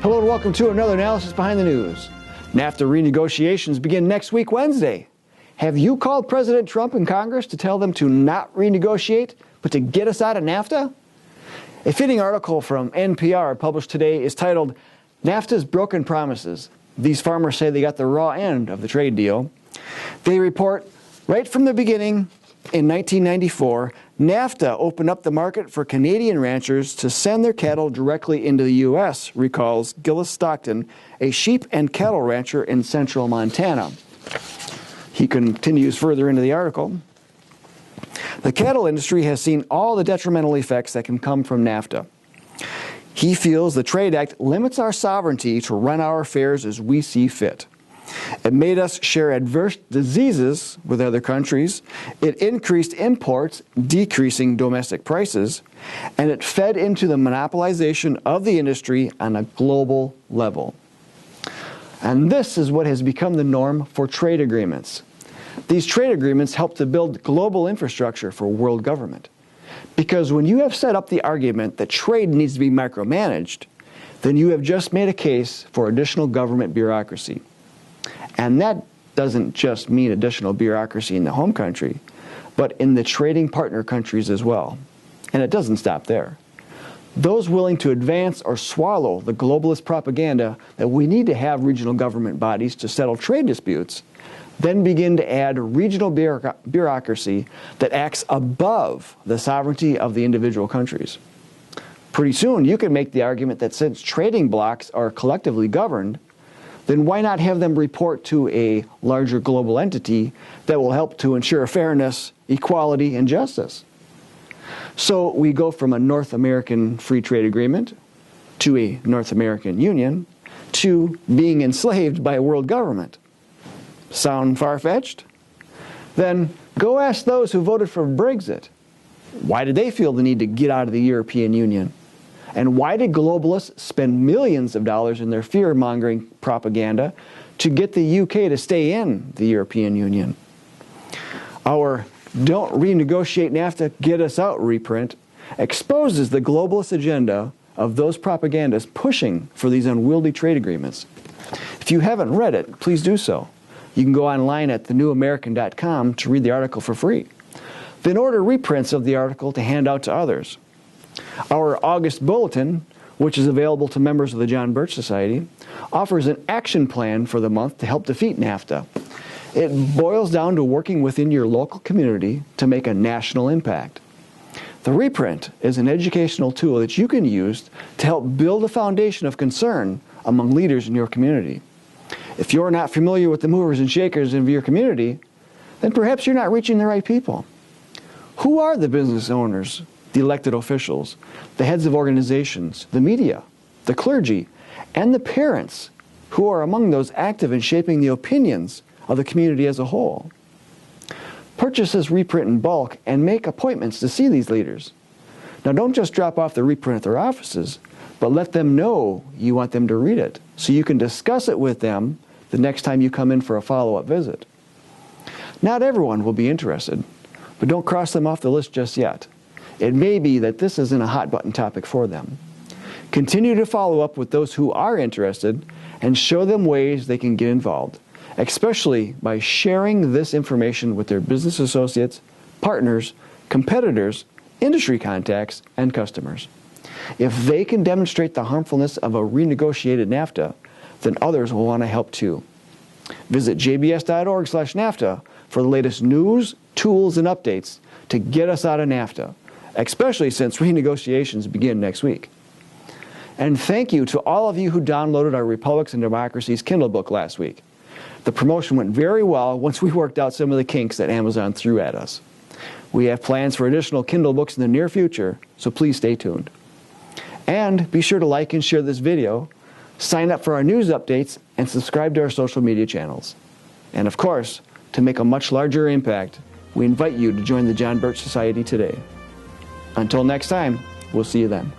Hello and welcome to another analysis behind the news. NAFTA renegotiations begin next week, Wednesday. Have you called President Trump in Congress to tell them to not renegotiate, but to get us out of NAFTA? A fitting article from NPR published today is titled, NAFTA's Broken Promises. These farmers say they got the raw end of the trade deal. They report, right from the beginning, in 1994, NAFTA opened up the market for Canadian ranchers to send their cattle directly into the U.S., recalls Gillis Stockton, a sheep and cattle rancher in central Montana. He continues further into the article. The cattle industry has seen all the detrimental effects that can come from NAFTA. He feels the Trade Act limits our sovereignty to run our affairs as we see fit. It made us share adverse diseases with other countries. It increased imports, decreasing domestic prices, and it fed into the monopolization of the industry on a global level. And this is what has become the norm for trade agreements. These trade agreements help to build global infrastructure for world government. Because when you have set up the argument that trade needs to be micromanaged, then you have just made a case for additional government bureaucracy. And that doesn't just mean additional bureaucracy in the home country, but in the trading partner countries as well. And it doesn't stop there. Those willing to advance or swallow the globalist propaganda that we need to have regional government bodies to settle trade disputes then begin to add regional bureaucracy that acts above the sovereignty of the individual countries. Pretty soon you can make the argument that since trading blocs are collectively governed, then why not have them report to a larger global entity that will help to ensure fairness, equality, and justice? So we go from a North American free trade agreement to a North American Union to being enslaved by a world government. Sound far-fetched? Then go ask those who voted for Brexit. Why did they feel the need to get out of the European Union? And why did globalists spend millions of dollars in their fear-mongering propaganda to get the UK to stay in the European Union? Our "Don't renegotiate NAFTA, get us out" reprint exposes the globalist agenda of those propagandists pushing for these unwieldy trade agreements. If you haven't read it, please do so. You can go online at thenewamerican.com to read the article for free. Then order reprints of the article to hand out to others. Our August Bulletin, which is available to members of the John Birch Society, offers an action plan for the month to help defeat NAFTA. It boils down to working within your local community to make a national impact. The reprint is an educational tool that you can use to help build a foundation of concern among leaders in your community. If you're not familiar with the movers and shakers of your community, then perhaps you're not reaching the right people. Who are the business owners, the elected officials, the heads of organizations, the media, the clergy, and the parents who are among those active in shaping the opinions of the community as a whole? Purchase this reprint in bulk and make appointments to see these leaders. Now don't just drop off the reprint at their offices, but let them know you want them to read it so you can discuss it with them the next time you come in for a follow-up visit. Not everyone will be interested, but don't cross them off the list just yet. It may be that this isn't a hot-button topic for them. Continue to follow up with those who are interested and show them ways they can get involved, especially by sharing this information with their business associates, partners, competitors, industry contacts, and customers. If they can demonstrate the harmfulness of a renegotiated NAFTA, then others will want to help too. Visit jbs.org/NAFTA for the latest news, tools, and updates to get us out of NAFTA, especially since renegotiations begin next week. And thank you to all of you who downloaded our Republics and Democracies Kindle book last week. The promotion went very well once we worked out some of the kinks that Amazon threw at us. We have plans for additional Kindle books in the near future, so please stay tuned. And be sure to like and share this video, sign up for our news updates, and subscribe to our social media channels. And of course, to make a much larger impact, we invite you to join the John Birch Society today. Until next time, we'll see you then.